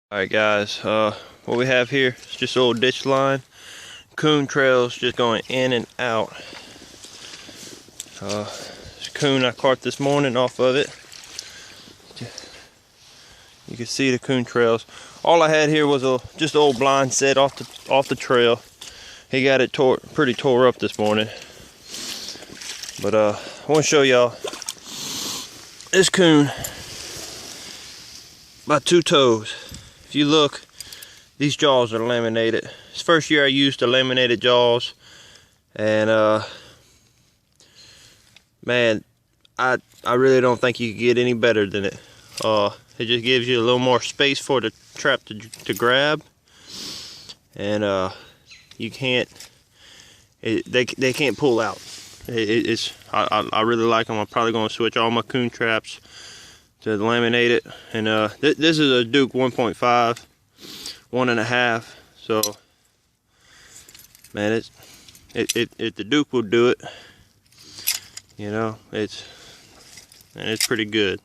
Alright guys, what we have here is just a little ditch line. Coon trails just going in and out. This coon I caught this morning off of it. You can see the coon trails. All I had here was just an old blind set off the trail. He got it pretty tore up this morning. But I want to show y'all this coon by 2 toes. If you look, these jaws are laminated. This first year I used the laminated jaws, and man, I really don't think you can get any better than it. It just gives you a little more space for the trap to grab, and you can't. They can't pull out. I really like them. I'm probably going to switch all my coon traps to the laminated, and this is a Duke 1.5, 1.5. So, man, the Duke will do it. You know, it's pretty good.